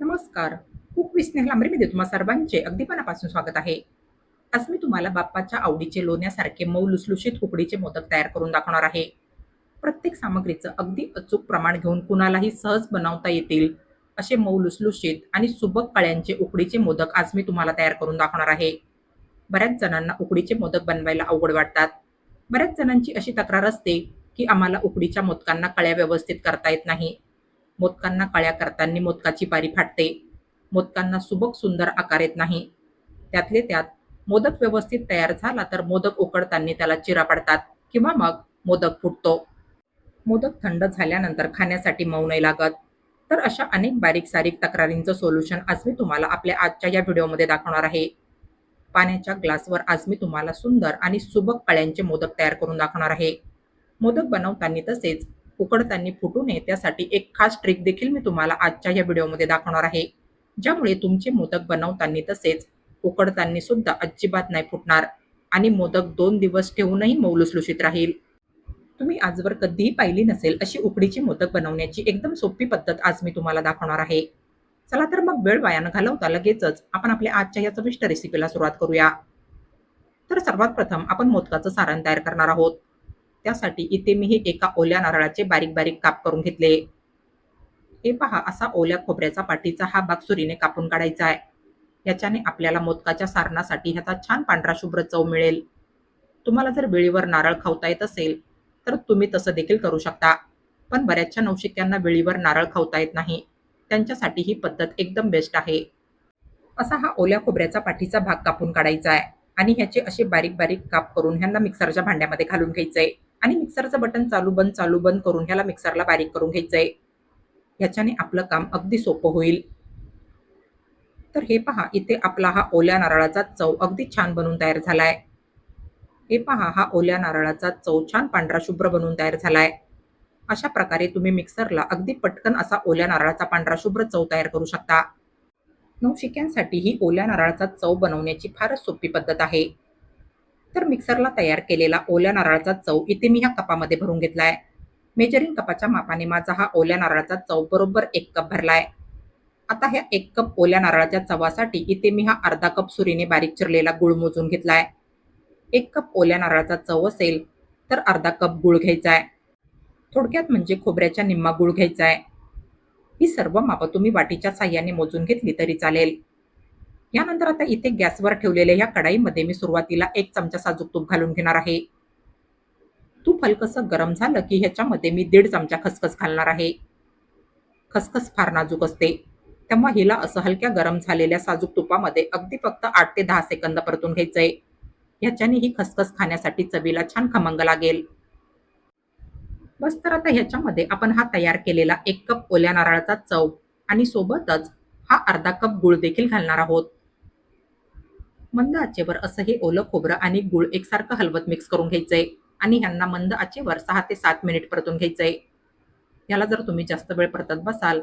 नमस्कार. Cook with Snehal आंबेमध्ये तुम्हा सर्वांचे अगदी मनापासून स्वागत आहे. आज मी तुम्हाला बाप्पाच्या आवडीचे लोण्यासारखे मऊ लुसलुशीत उकडीचे मोदक तयार करून दाखवणार आहे. प्रत्येक सामग्रीचं अगदी अचूक प्रमाण घेऊन कुणालाही सहज बनवता येतील असे मऊ लुसलुशीत आणि सुबक कळ्यांचे उकडीचे मोदक आज मी तुम्हाला तयार करून दाखवणार आहे. बऱ्याच जणांना उकडीचे मोदक बनवायला अवघड वाटतात. बऱ्याच जणांची अशी तक्रार असते की आम्हाला उकडीच्या मोदकांना कळ्या व्यवस्थित करता येत नाही. मोदकांना कळ्या करताना मोदकाची पारी फाटते. मोदकांना सुबक सुंदर आकार येत नाही. त्यातले त्यात मोदक व्यवस्थित तयार झाला तर मोदक उकडताना त्याला चिरा पडतात किंवा मग मोदक फुटतो. मोदक थंड झाल्यानंतर खाण्यासाठी मऊ नाही लागत. तर अशा अनेक बारीक सारीक तक्रारींचं सोल्युशन आज मी तुम्हाला आपल्या आजच्या या व्हिडिओमध्ये दाखवणार आहे. पाण्याच्या ग्लासवर आज मी तुम्हाला सुंदर आणि सुबक कळ्यांचे मोदक तयार करून दाखवणार आहे. मोदक बनवताना तसेच उकडताना फुटू नये त्यासाठी एक खास ट्रिक देखील मी तुम्हाला आजच्या या व्हिडिओमध्ये दाखवणार आहे, ज्यामुळे तुमचे मोदक बनवताना तसेच उकडताना सुद्धा अजिबात नाही फुटणार आणि मोदक 2 दिवस ठेवूनही मऊ लुसलुशीत राहील. तुम्ही आजवर कधीही पाहिली नसेल अशी उकडीची मोदक बनवण्याची एकदम सोपी पद्धत आज मी तुम्हाला दाखवणार आहे. चला तर मग वेळ वाया न घालवता लगेचच आपण आपल्या आजच्या या चविष्ट रेसिपीला सुरुवात करूया. तर सर्वात प्रथम आपण मोदकाचं सारण तयार करणार आहोत. त्यासाठी इथे मी हे एका ओल्या नारळाचे बारीक बारीक काप करून घेतले. हे पहा, असा ओल्या खोबऱ्याचा पाठीचा हा भाग सुरीने कापून काढायचा आहे. याच्याने आपल्याला मोदकाच्या सारणासाठी ह्याचा छान पांढरा शुभ्र चव मिळेल. तुम्हाला जर वेळीवर नारळ खावता येत असेल तर तुम्ही तसं देखील करू शकता. पण बऱ्याचशा नवशिक्यांना वेळीवर नारळ खावता येत नाही. त्यांच्यासाठी ही पद्धत एकदम बेस्ट आहे. असा हा ओल्या खोबऱ्याचा पाठीचा भाग कापून काढायचा आहे आणि ह्याचे असे बारीक बारीक काप करून ह्यांना मिक्सरच्या भांड्यामध्ये घालून घ्यायचंय आणि मिक्सरचं बटन चालू बंद करून ह्याला मिक्सरला बारीक करून घ्यायचंय. ह्याच्याने आपलं काम अगदी सोपं होईल. तर हे पहा, इथे आपला हा ओल्या नारळाचा चव अगदी छान बनून तयार झालाय. हे पहा, हा ओल्या नारळाचा चव छान पांढरा शुभ्र बनून तयार झालाय. अशा प्रकारे तुम्ही मिक्सरला अगदी पटकन असा ओल्या नारळाचा पांढरा शुभ्र चव तयार करू शकता. नवशिक्यांसाठी ही ओल्या नारळाचा चव बनवण्याची फारच सोपी पद्धत आहे. तर मिक्सरला तयार केलेला ओल्या नारळाचा चव इथे मी ह्या कपामध्ये भरून घेतलाय. मेजरिंग कपाच्या मापाने माझा हा ओल्या नारळाचा चव बरोबर 1 कप भरलाय. आता ह्या 1 कप ओल्या नारळाच्या चवासाठी इथे मी हा अर्धा कप सुरीने बारीक चिरलेला गूळ मोजून घेतलाय. 1 कप ओल्या नारळाचा चव असेल तर अर्धा कप गूळ घ्यायचा आहे. थोडक्यात म्हणजे खोबऱ्याच्या निम्मा गूळ घ्यायचा आहे. ही सर्व मापं तुम्ही वाटीच्या साह्याने मोजून घेतली तरी चालेल. यानंतर आता इथे गॅसवर ठेवलेल्या या कढाईमध्ये मी सुरुवातीला 1 चमचा साजूक तूप घालून घेणार आहे. तूप हलकसं गरम झालं की ह्याच्यामध्ये मी 1.5 चमचा खसखस घालणार आहे. खसखस फार नाजूक असते, तेव्हा हिला असं हलक्या गरम झालेल्या साजूक तुपामध्ये अगदी फक्त 8 ते 10 सेकंद परतून घ्यायचंय. ह्याच्याने ही खसखस खाण्यासाठी चवीला छान खमंग लागेल. बस, तर आता ह्याच्यामध्ये आपण हा तयार केलेला 1 कप ओल्या नारळाचा चव आणि सोबतच हा अर्धा कप गूळ देखील घालणार आहोत. मंद आचेवर असं हे ओलं खोबरं आणि गूळ एकसारखं हलवत मिक्स करून घ्यायचंय आणि ह्यांना मंद आचेवर 6 ते 7 मिनिट परतून घ्यायचंय. याला जर तुम्ही जास्त वेळ परतत बसाल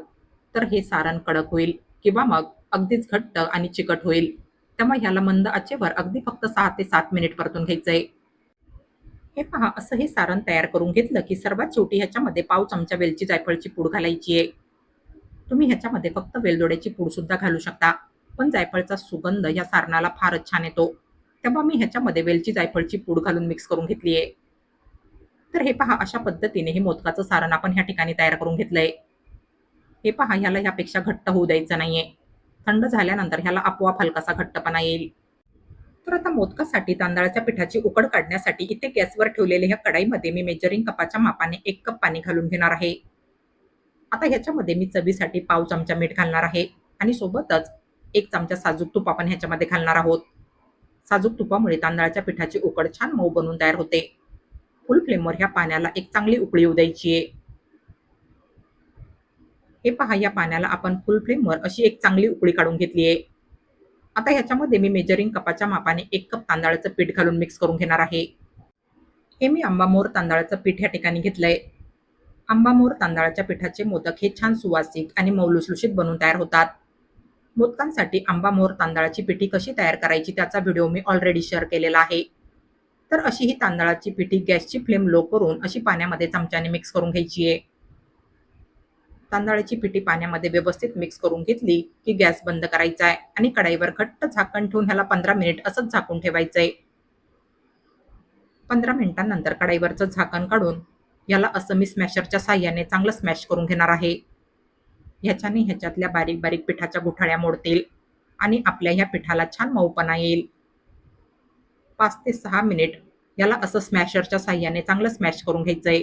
तर हे सारण कडक होईल किंवा मग अगदीच घट्ट आणि चिकट होईल. त्यामुळे ह्याला मंद आचेवर अगदी फक्त 6 ते 7 मिनिट परतून घ्यायचंय. हे पहा, असं हे सारण तयार करून घेतलं की सर्वात शेवटी ह्याच्यामध्ये पाव चमचा वेलची जायफळची पूड घालायची आहे. तुम्ही ह्याच्यामध्ये फक्त वेलदोड्याची पूड सुद्धा घालू शकता, पण जायफळचा सुगंध या सारणाला फारच छान येतो. तेव्हा मी ह्याच्यामध्ये वेलची जायफळची पूड घालून मिक्स करून घेतली आहे. तर हे पहा, अशा पद्धतीने हे मोदकाचं सारण आपण ह्या ठिकाणी तयार करून घेतलंय. हे पहा, ह्याला ह्यापेक्षा घट्ट होऊ द्यायचं नाहीये. थंड झाल्यानंतर ह्याला आपोआप हलकासा घट्टपणा येईल. तर आता मोदकासाठी तांदळाच्या पिठाची उकड काढण्यासाठी इथे गॅसवर ठेवलेल्या ह्या कढाईमध्ये मी मेजरिंग कपाच्या मापाने 1 कप पाणी घालून घेणार आहे. आता ह्याच्यामध्ये मी चवीसाठी पाव चमचा मीठ घालणार आहे आणि सोबतच 1 चमचा साजूक तूप आपण ह्याच्यामध्ये घालणार आहोत. साजूक तुपामुळे तांदळाच्या पिठाची उकड छान मऊ बनून तयार होते. फुल फ्लेमवर ह्या पाण्याला एक चांगली उकळी येऊ द्यायची आहे. हे पहा, या पाण्याला आपण फुल फ्लेमवर अशी एक चांगली उकळी काढून घेतली आहे. आता ह्याच्यामध्ये मी मेजरिंग कपाच्या मापाने 1 कप तांदळाचं पीठ घालून मिक्स करून घेणार आहे. हे मी आंबामोर तांदळाचं पीठ या ठिकाणी घेतलंय. आंबामोर तांदळाच्या पिठाचे मोदक हे छान सुवासिक आणि मऊ लुसलुशीत बनून तयार होतात. मोदकांसाठी आंबामोर तांदळाची पिठी कशी तयार करायची त्याचा व्हिडिओ मी ऑलरेडी शेअर केलेला आहे. तर अशी ही तांदळाची पिठी गॅसची फ्लेम लो करून अशी पाण्यामध्ये चमच्याने मिक्स करून घ्यायची आहे. तांदळाची पिठी पाण्यामध्ये व्यवस्थित मिक्स करून घेतली की गॅस बंद करायचा आहे आणि कढईवर घट्ट झाकण ठेवून ह्याला 15 मिनिट असंच झाकून ठेवायचंय. 15 मिनिटांनंतर कढईवरचं झाकण काढून याला असं मी स्मॅशरच्या साहाय्याने चांगलं स्मॅश करून घेणार आहे. ह्याच्याने ह्याच्यातल्या बारीक बारीक पिठाच्या गुठळ्या मोडतील आणि आपल्या ह्या पिठाला छान मऊपणा येईल. 5 ते 6 मिनिट याला असं स्मॅशरच्या साहाय्याने चांगलं स्मॅश करून घ्यायचंय.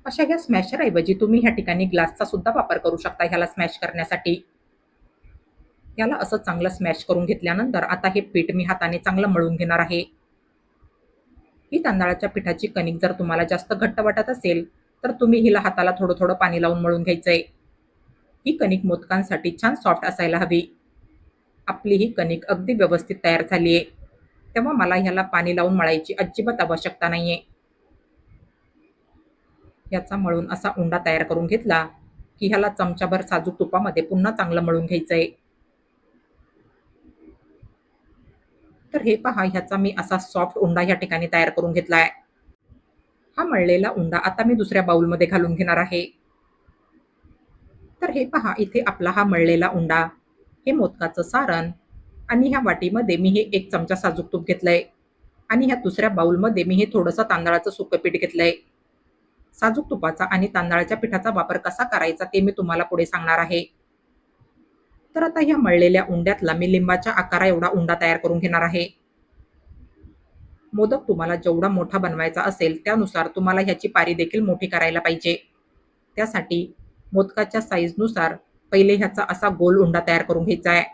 अशा ह्या स्मॅशर ऐवजी तुम्ही ह्या ठिकाणी ग्लासचा सुद्धा वापर करू शकता ह्याला स्मॅश करण्यासाठी. याला असं चांगलं स्मॅश करून घेतल्यानंतर आता हे पीठ मी हाताने चांगलं मळून घेणार आहे. ही तांदळाच्या पिठाची कणिक जर तुम्हाला जास्त घट्ट वाटत असेल तर तुम्ही हिला हाताला थोडं थोडं पाणी लावून मळून घ्यायचंय. ही कणिक मोदकांसाठी छान सॉफ्ट असायला हवी. आपली ही कणिक अगदी व्यवस्थित तयार झाली आहे, तेव्हा मला ह्याला पाणी लावून मळायची अजिबात आवश्यकता नाहीये. याचा मळून असा उंडा तयार करून घेतला की ह्याला चमचाभर साजूक तुपामध्ये पुन्हा चांगलं मळून घ्यायचंय. तर हे पहा, ह्याचा मी असा सॉफ्ट उंडा ह्या ठिकाणी तयार करून घेतलाय. हा मळलेला उंडा आता मी दुसऱ्या बाउलमध्ये घालून घेणार आहे. तर हे पहा, इथे आपला हा मळलेला उंडा, हे मोदकाचं सारण आणि ह्या वाटीमध्ये मी हे 1 चमचा साजूक तूप घेतलंय आणि ह्या दुसऱ्या बाउलमध्ये मी हे थोडंसं तांदळाचं सुकं पीठ घेतलंय. साजूक तुपाचा आणि तांदळाच्या पिठाचा वापर कसा करायचा ते मी तुम्हाला पुढे सांगणार आहे. तर आता ह्या मळलेल्या उंड्यातला मी लिंबाच्या आकारा एवढा उंडा तयार करून घेणार आहे. मोदक तुम्हाला जेवढा मोठा बनवायचा असेल त्यानुसार तुम्हाला ह्याची पारी देखील मोठी करायला पाहिजे. त्यासाठी मोदकाच्या साईजनुसार पहिले ह्याचा असा गोल उंडा तयार करून घ्यायचा आहे.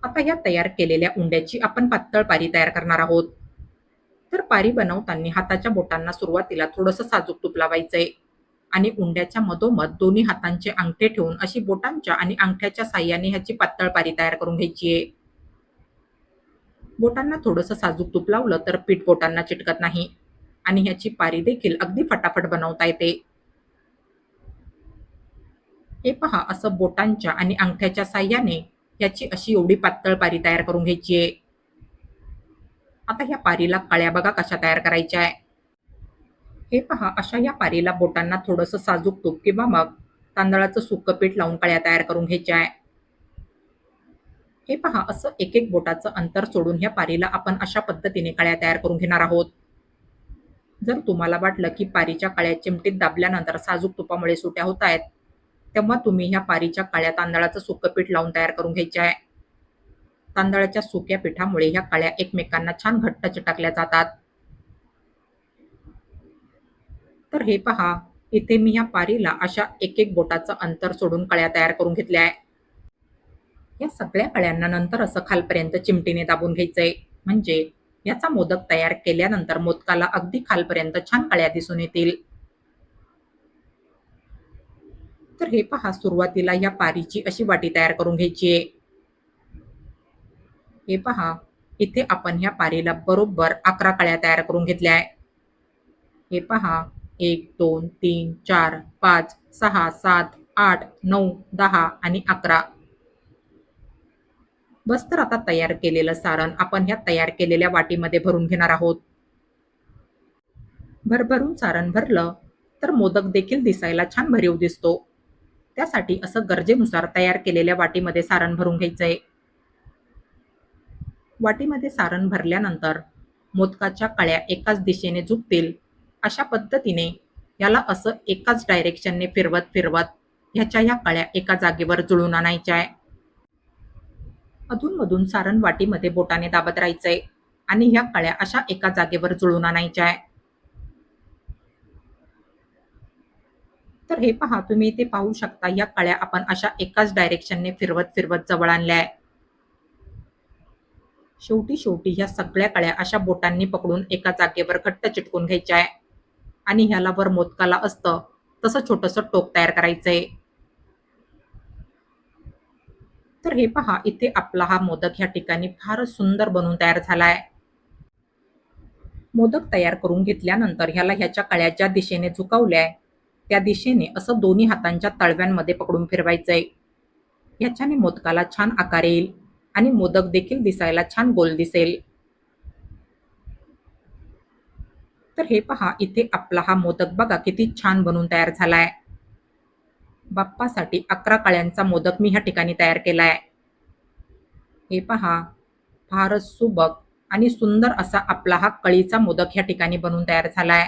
आता ह्या तयार केलेल्या उंड्याची आपण पातळ पारी तयार करणार आहोत. तर पारी बनवताना हाताच्या बोटांना सुरुवातीला थोडंसं साजूक तूप लावायचंय आणि उंड्याच्या मधोमध दोन्ही हातांचे अंगठे ठेवून अशी बोटांच्या आणि अंगठ्याच्या साहाय्याने ह्याची पातळ पारी तयार करून घ्यायची आहे. बोटांना थोडंसं साजूक तूप लावलं तर पीठ बोटांना चिटकत नाही आणि ह्याची पारी देखील अगदी फटाफट बनवता येते. हे पहा, असं बोटांच्या आणि अंगठ्याच्या साहाय्याने ह्याची अशी एवढी पातळ पारी तयार करून घ्यायची आहे. आता ह्या पारीला कळ्या बघा कशा तयार करायच्या आहे. हे पहा, अशा या पारीला बोटांना थोडंसं साजूक तूप किंवा मग तांदळाचं सुकं पीठ लावून कळ्या तयार करून घ्यायच्या आहे. हे पहा, असं एक एक बोटाचं अंतर सोडून ह्या पारीला आपण अशा पद्धतीने कळ्या तयार करून घेणार आहोत. जर तुम्हाला वाटलं की पारीच्या कळ्या चिमटीत दाबल्यानंतर साजूक तुपामुळे सुट्या होत आहेत, तेव्हा तुम्ही ह्या पारीच्या कळ्या तांदळाचं सुकं पीठ लावून तयार करून घ्यायच्या आहे. तांदळाच्या सुक्या पिठामुळे ह्या कळ्या एकमेकांना छान घट्ट चिटकल्या जातात. तर हे पहा, इथे मी ह्या पारीला अशा एक एक बोटाचं अंतर सोडून कळ्या तयार करून घेतल्या आहे. या सगळ्या कळ्यांना नंतर असं खालपर्यंत चिमटीने दाबून घ्यायचंय, म्हणजे याचा मोदक तयार केल्यानंतर मोदकाला अगदी खालपर्यंत छान कळ्या दिसून येतील. तर हे पहा, सुरुवातीला या पारीची अशी वाटी तयार करून घ्यायची आहे. हे पहा, इथे आपण ह्या पारीला बरोबर 11 कळ्या तयार करून घेतल्या आहे. हे पहा, 1 2 3 4 5 6 7 8 9 10 आणि 11. बस, तर आता तयार केलेलं सारण आपण ह्या तयार केलेल्या वाटीमध्ये भरून घेणार आहोत. भरभरून सारण भरलं तर मोदक देखील दिसायला छान भरीव दिसतो. त्यासाठी असं गरजेनुसार तयार केलेल्या वाटीमध्ये सारण भरून घ्यायचंय. वाटीमध्ये सारण भरल्यानंतर मोदकाच्या कळ्या एकाच दिशेने झुकतील अशा पद्धतीने याला असं एकाच डायरेक्शनने फिरवत फिरवत ह्याच्या ह्या कळ्या एका जागेवर जुळून आणायच्या आहे. अधूनमधून सारण वाटीमध्ये बोटाने दाबत राहायचंय आणि ह्या कळ्या अशा एका जागेवर जुळून आणायच्या आहे. तर हे पहा, तुम्ही इथे पाहू शकता, या कळ्या आपण अशा एकाच डायरेक्शनने फिरवत फिरवत जवळ आणल्या आहे. शेवटी शेवटी ह्या सगळ्या कळ्या अशा बोटांनी पकडून एका जागेवर घट्ट चिटकून घ्यायच्या आहे आणि ह्याला वर मोदकाला असतं तसं छोटंसं टोक तयार करायचंय. तर हे पहा, इथे आपला हा मोदक ह्या ठिकाणी फारच सुंदर बनून तयार झालाय. मोदक तयार करून घेतल्यानंतर ह्याला ह्याच्या कळ्या ज्या दिशेने झुकवल्याय त्या दिशेने असं दोन्ही हातांच्या तळव्यांमध्ये पकडून फिरवायचंय. ह्याच्याने मोदकाला छान आकार येईल आणि मोदक देखील दिसायला छान गोल दिसेल. तर हे पहा, इथे आपला हा मोदक बघा किती छान बनून तयार झालाय. बाप्पासाठी 11 कळ्यांचा मोदक मी ह्या ठिकाणी तयार केलाय. हे पहा, फारच सुबक आणि सुंदर असा आपला हा कळीचा मोदक ह्या ठिकाणी बनून तयार झालाय.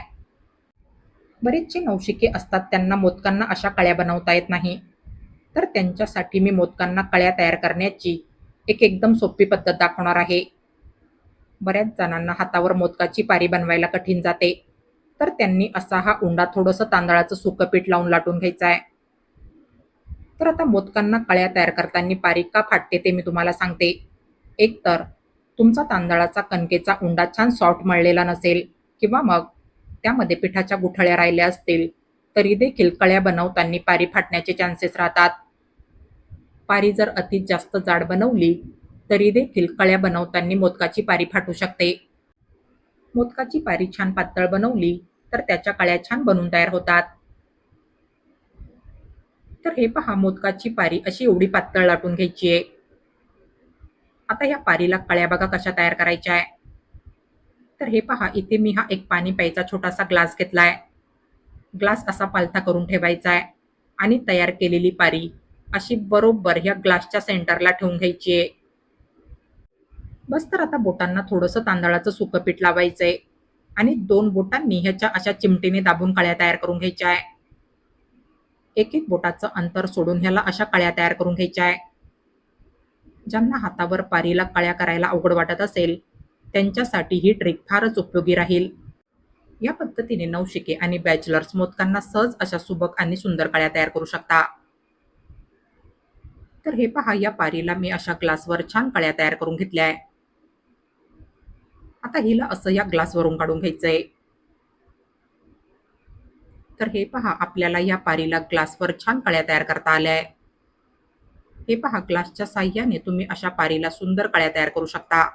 बरेचसे नवशिके असतात त्यांना मोदकांना अशा कळ्या बनवता येत नाही. तर त्यांच्यासाठी मी मोदकांना कळ्या तयार करण्याची एक एकदम सोपी पद्धत दाखवणार आहे. बऱ्याच जणांना हातावर मोदकाची पारी बनवायला कठीण जाते. तर त्यांनी असा हा उंडा थोडंसं तांदळाचं सुकं पीठ लावून लाटून घ्यायचा आहे. तर आता मोदकांना कळ्या तयार करताना पारी का फाटते ते मी तुम्हाला सांगते. एक तर तुमचा तांदळाचा कणकेचा उंडा छान सॉफ्ट मळलेला नसेल किंवा मग त्यामध्ये पिठाच्या गुठळ्या राहिल्या असतील, तरी देखील कळ्या बनवताना पारी फाटण्याचे चान्सेस राहतात. पारी जर अति जास्त जाड बनवली, तरी देखील कळ्या बनवताना मोदकाची पारी फाटू शकते. मोदकाची पारी छान पातळ बनवली, तर त्याच्या कळ्या छान बनून तयार होतात. तर हे पहा, मोदकाची पारी अशी एवढी पातळ लाटून घ्यायची आहे. आता या पारीला कळ्या बघा कशा तयार करायच्या आहे. तर हे पहा, इथे मी हा एक पाणी प्यायचा छोटासा ग्लास घेतलाय. ग्लास असा पालथा करून ठेवायचा आहे आणि तयार केलेली पारी अशी बरोबर ह्या ग्लासच्या सेंटरला ठेवून घ्यायची आहे. बस तर आता बोटांना थोडंसं तांदळाचं सुकं पीठ लावायचंय आणि 2 बोटांनी ह्याच्या अशा चिमटीने दाबून कळ्या तयार करून घ्यायच्या आहे. एक-एक बोटाचं अंतर सोडून ह्याला अशा कळ्या तयार करून घ्यायच्या आहे. ज्यांना हातावर पारीला कळ्या करायला अवघड वाटत असेल, त्यांच्यासाठी ही ट्रिक फारच उपयोगी राहील. या पद्धतीने नवशिके आणि बॅचलर्स मोदकांना सहज अशा सुबक आणि सुंदर कळ्या तयार करू शकता. तर हे पहा, या पारीला मी अशा ग्लासवर छान कळ्या तयार करून घेतल्या आहे. आता हिला असं या ग्लासवरून काढून घ्यायचंय. तर हे पहा, आपल्याला या पारीला ग्लासवर छान कळ्या तयार करता आल्या आहे. हे पहा, ग्लासच्या साहाय्याने तुम्ही अशा पारीला सुंदर कळ्या तयार करू शकता.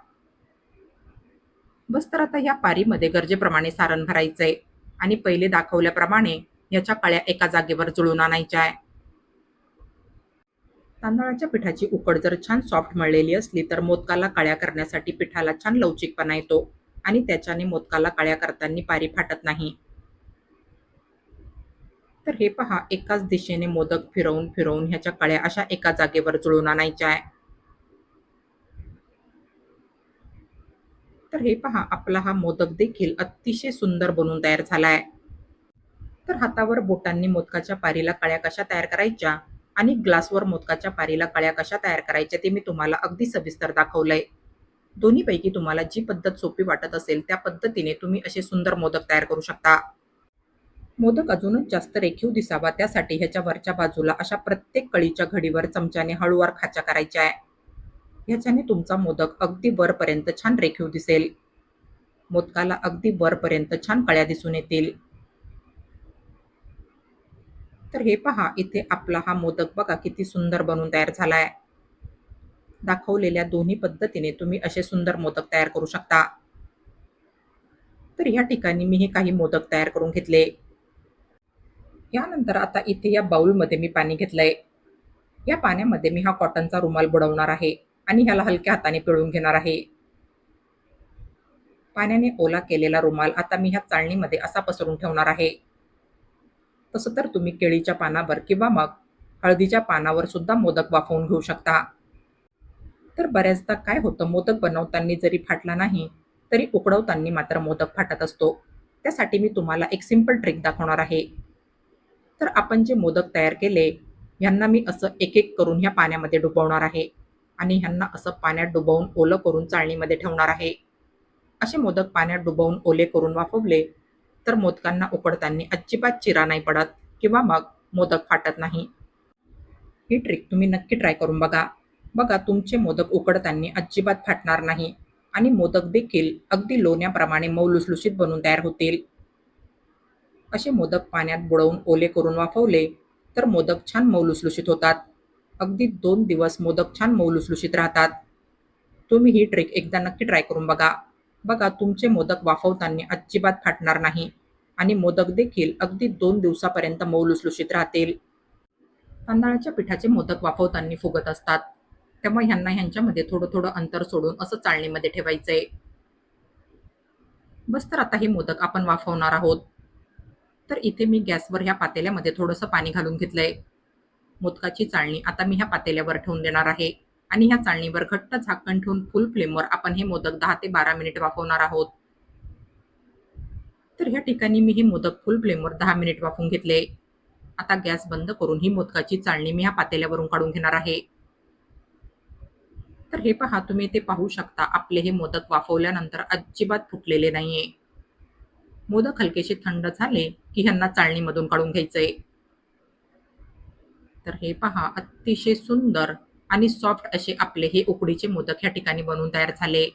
बस तर आता या पारीमध्ये गरजेप्रमाणे सारण भरायचंय आणि पहिले दाखवल्याप्रमाणे याच्या कळ्या एका जागेवर जुळून आणायच्या आहे. तांदळाच्या पिठाची उकड जर छान सॉफ्ट मळलेली असली, तर मोदकाला कळ्या करण्यासाठी पिठाला छान लवचिकपणा येतो आणि त्याच्याने मोदकाला कळ्या करताना पारी फाटत नाही. तर हे पहा, एकाच दिशेने मोदक फिरवून फिरवून ह्याच्या कळ्या अशा एका जागेवर जुळून आणायच्या आहे. तर हे पहा, आपला हा मोदक देखील अतिशय सुंदर बनून तयार झाला आहे. तर हातावर बोटांनी मोदकाच्या पारीला कळ्या कशा तयार करायच्या आणि ग्लासवर मोदकाच्या पारीला कळ्या कशा तयार करायच्या ते मी तुम्हाला अगदी सविस्तर दाखवलंय. दोन्हीपैकी तुम्हाला जी पद्धत सोपी वाटत असेल त्या पद्धतीने तुम्ही असे सुंदर मोदक तयार करू शकता. मोदक अजूनच जास्त रेखीव दिसावा त्यासाठी ह्याच्या वरच्या बाजूला अशा प्रत्येक कळीच्या घडीवर चमच्याने हळूवार खाच्या करायच्या आहे. ह्याच्याने तुमचा मोदक अगदी वरपर्यंत छान रेखीव दिसेल. मोदकाला अगदी वरपर्यंत छान कळ्या दिसून येतील. तर हे पहा, इथे आपला हा मोदक बघा किती सुंदर बनून तयार झालाय. दाखवलेल्या दोन्ही पद्धतीने तुम्ही असे सुंदर मोदक तयार करू शकता. तर ह्या ठिकाणी मी हे काही मोदक तयार करून घेतले. यानंतर आता इथे या बाउलमध्ये मी पाणी घेतलंय. या पाण्यामध्ये मी हा कॉटनचा रुमाल बुडवणार आहे आणि ह्याला हलक्या हाताने पिळून घेणार आहे. पाण्याने ओला केलेला रुमाल आता मी ह्या चाळणीमध्ये असा पसरून ठेवणार आहे. तसं तर तुम्ही केळीच्या पानावर किंवा मग हळदीच्या पानावर सुद्धा मोदक वाफवून घेऊ शकता. तर बऱ्याचदा काय होतं, मोदक बनवताना जरी फाटला नाही, तरी उकडवताना मात्र मोदक फाटत असतो. त्यासाठी मी तुम्हाला एक सिंपल ट्रिक दाखवणार आहे. तर आपण जे मोदक तयार केले, ह्यांना मी असं एक-एक करून ह्या पाण्यामध्ये डुबवणार आहे आणि ह्यांना असं पाण्यात डुबवून ओलं करून चाळणीमध्ये ठेवणार आहे. असे मोदक पाण्यात डुबवून ओले करून वाफवले, तर मोदकांना उकडताना अजिबात चिरा नाही पडत किंवा मग मोदक फाटत नाही. ही ट्रिक तुम्ही नक्की ट्राय करून बघा. बघा, तुमचे मोदक उकडताना अजिबात फाटणार नाही आणि मोदक देखील अगदी लोण्याप्रमाणे मऊ लुसलुशीत बनून तयार होतील. असे मोदक पाण्यात बुडवून ओले करून वाफवले, तर मोदक छान मऊ लुसलुशीत होतात. अगदी 2 दिवस मोदक छान मऊ लुसलुशीत राहतात. तुम्ही ही ट्रिक एकदा नक्की ट्राय करून बघा. बघा, तुमचे मोदक वाफवताना अजिबात फाटणार नाही आणि मोदक देखील अगदी 2 दिवसापर्यंत मऊ लुसलुशीत राहतील. तांदळाच्या पिठाचे मोदक वाफवताना फुगत असतात. त्यामुळे ह्यांना ह्यांच्यामध्ये थोडं-थोडं अंतर सोडून असं चाळणीमध्ये ठेवायचंय. बस तर आता हे मोदक आपण वाफवणार आहोत. तर इथे मी गॅसवर ह्या पातेल्यामध्ये थोडंसं पाणी घालून घेतलंय. मोदकाची चाळणी आता मी ह्या पातेल्यावर ठेवून देणार आहे आणि ह्या चाळणीवर घट्ट झाकण ठेवून फुल फ्लेमवर आपण हे मोदक 10 ते 12 मिनिट वाफवणार आहोत. तर ह्या ठिकाणी मी हे मोदक फुल फ्लेमवर 10 मिनिट वाफवून घेतले. आता गॅस बंद करून ही मोदकाची चाळणी मी ह्या पातेल्यावरून काढून घेणार आहे. तर हे पहा, तुम्ही ते पाहू शकता, आपले हे मोदक वाफवल्यानंतर अजिबात फुटलेले नाहीये. मोदक हलकेसे थंड झाले की ह्यांना चाळणीमधून काढून घ्यायचंय. तर हे पहा, अतिशय सुंदर आणि सॉफ्ट असे आपले हे उकडीचे मोदक ह्या ठिकाणी बनवून तयार झाले.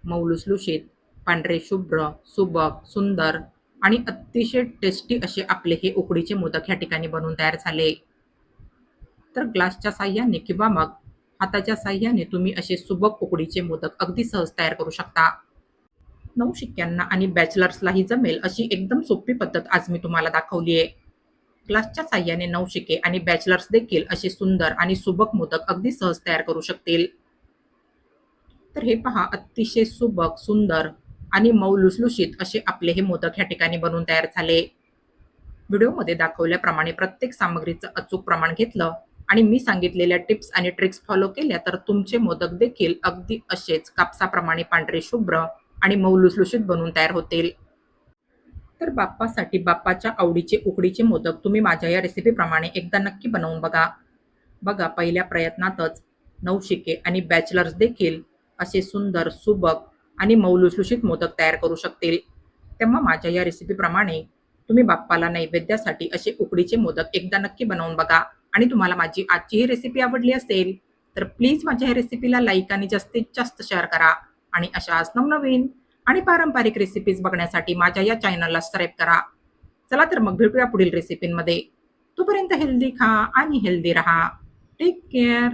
मऊ लुसलुशीत, पांढरे शुभ्र, सुबक, सुंदर आणि अतिशय टेस्टी असे आपले हे उकडीचे मोदक ह्या ठिकाणी बनवून तयार झाले. तर ग्लासच्या साह्याने किंवा मग हाताच्या साह्याने तुम्ही असे सुबक उकडीचे मोदक अगदी सहज तयार करू शकता. नवशिक्यांना आणि बॅचलर्सलाही जमेल अशी एकदम सोपी पद्धत आज मी तुम्हाला दाखवली आहे. ग्लासच्या साह्याने नवशिके आणि बॅचलर्स देखील असे सुंदर आणि सुबक मोदक अगदी सहज तयार करू शकतील. तर हे पहा, अतिशय सुबक, सुंदर आणि मऊ लुसलुशीत असे आपले हे मोदक ह्या ठिकाणी बनवून तयार झाले. व्हिडिओमध्ये दाखवल्याप्रमाणे प्रत्येक सामग्रीचं अचूक प्रमाण घेतलं आणि मी सांगितलेल्या टिप्स आणि ट्रिक्स फॉलो केल्या तर तुमचे मोदक देखील अगदी असेच कापसाप्रमाणे पांढरे शुभ्र आणि मऊ लुसलुशीत बनवून तयार होतील. तर बाप्पासाठी बाप्पाच्या आवडीचे उकडीचे मोदक तुम्ही माझ्या या रेसिपीप्रमाणे एकदा नक्की बनवून बघा. बघा, पहिल्या प्रयत्नातच नवशिके आणि बॅचलर्स देखील असे सुंदर, सुबक आणि मऊ लुसलुशीत मोदक तयार करू शकतील. तेव्हा माझ्या या रेसिपीप्रमाणे तुम्ही बाप्पाला नैवेद्यासाठी असे उकडीचे मोदक एकदा नक्की बनवून बघा. आणि तुम्हाला माझी आजची ही रेसिपी आवडली असेल तर प्लीज माझ्या या रेसिपीला लाईक आणि जास्तीत जास्त शेअर करा. आणि अशाच नवनवीन आणि पारंपरिक रेसिपीज बघण्यासाठी माझ्या या चॅनलला सबस्क्राईब करा. चला तर मग भेटूया पुढील रेसिपींमध्ये. तोपर्यंत हेल्दी खा आणि हेल्दी रहा. Take care.